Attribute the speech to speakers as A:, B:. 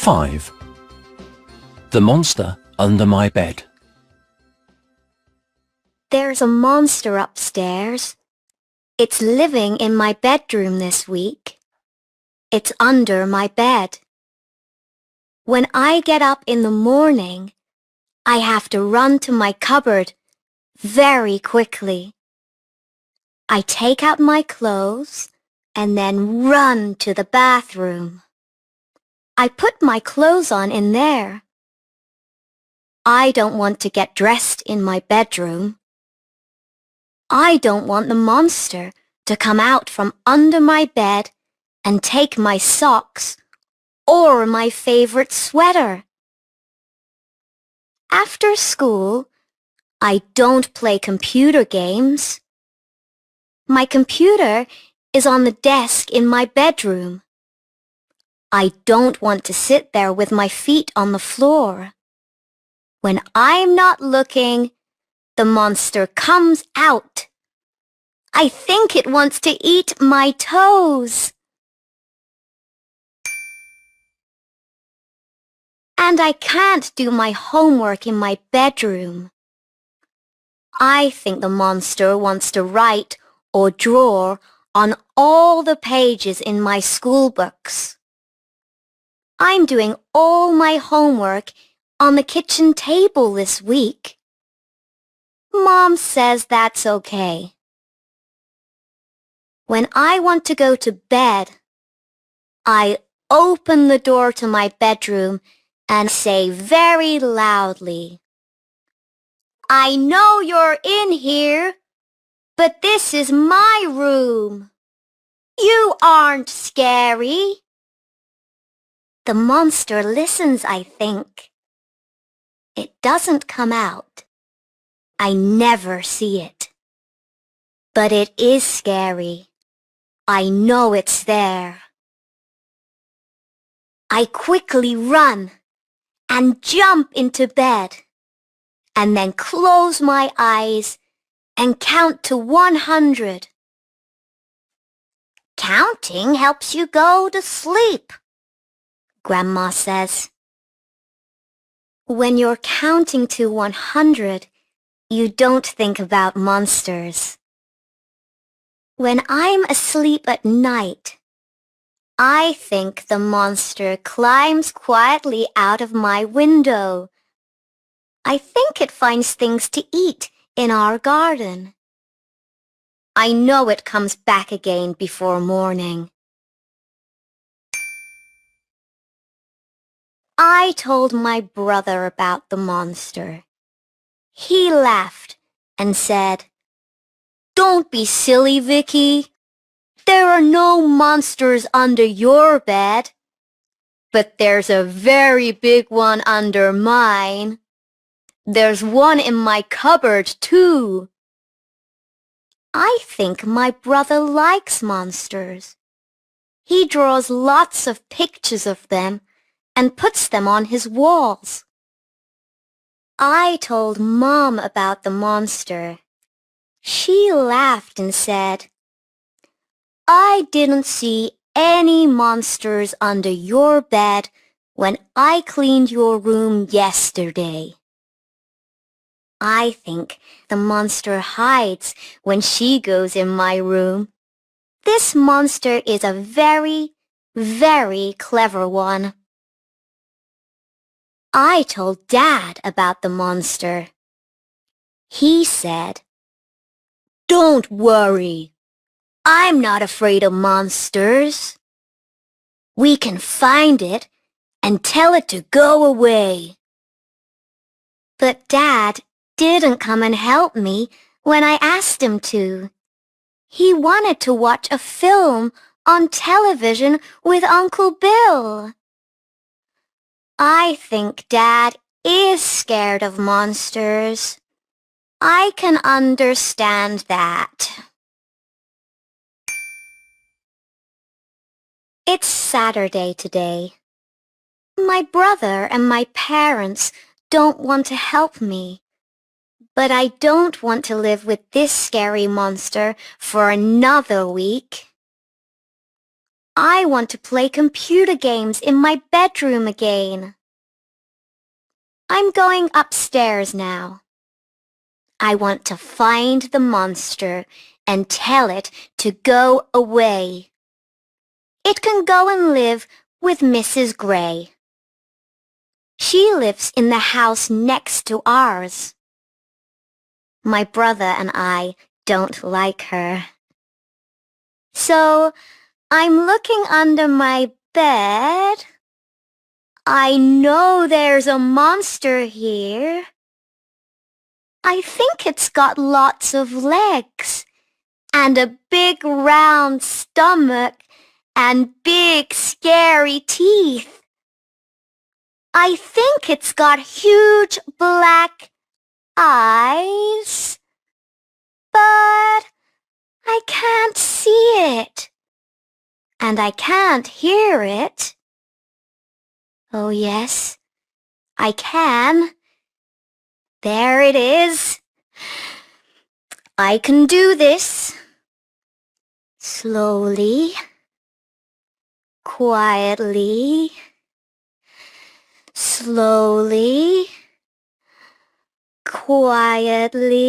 A: 5. The monster under my bed.
B: There's a monster upstairs. It's living in my bedroom this week. It's under my bed. When I get up in the morning, I have to run to my cupboard very quickly. I take out my clothes and then run to the bathroom. I put my clothes on in there. I don't want to get dressed in my bedroom. I don't want the monster to come out from under my bed and take my socks or my favorite sweater. After school, I don't play computer games. My computer is on the desk in my bedroom. I don't want to sit there with my feet on the floor. When I'm not looking, the monster comes out. I think it wants to eat my toes. And I can't do my homework in my bedroom. I think the monster wants to write or draw on all the pages in my school books. I'm doing all my homework on the kitchen table this week. Mom says that's okay. When I want to go to bed, I open the door to my bedroom and say very loudly, "I know you're in here, but this is my room. You aren't scary." The monster listens, I think. It doesn't come out. I never see it. But it is scary. I know it's there. I quickly run and jump into bed, and then close my eyes and count to 100. Counting helps you go to sleep, Grandma says. When you're counting to 100, you don't think about monsters. When I'm asleep at night, I think the monster climbs quietly out of my window. I think it finds things to eat in our garden. I know it comes back again before morning. I told my brother about the monster. He laughed and said, "Don't be silly, Vicky. There are no monsters under your bed. But there's a very big one under mine. There's one in my cupboard, too." I think my brother likes monsters. He draws lots of pictures of them and puts them on his walls. I told Mom about the monster. She laughed and said, "I didn't see any monsters under your bed when I cleaned your room yesterday." I think the monster hides when she goes in my room. This monster is a very, very clever one. I told Dad about the monster. He said, "Don't worry. I'm not afraid of monsters. We can find it and tell it to go away." But Dad didn't come and help me when I asked him to. He wanted to watch a film on television with Uncle Bill. I think Dad is scared of monsters. I can understand that. It's Saturday today. My brother and my parents don't want to help me. But I don't want to live with this scary monster for another week. I want to play computer games in my bedroom again. I'm going upstairs now. I want to find the monster and tell it to go away. It can go and live with Mrs. Gray. She lives in the house next to ours. My brother and I don't like her. So I'm looking under my bed. I know there's a monster here. I think it's got lots of legs and a big round stomach and big scary teeth. I think it's got huge black eyes, but I can't see it, and I can't hear it. Oh yes, I can. There it is. I can do this. Slowly, quietly, slowly, quietly.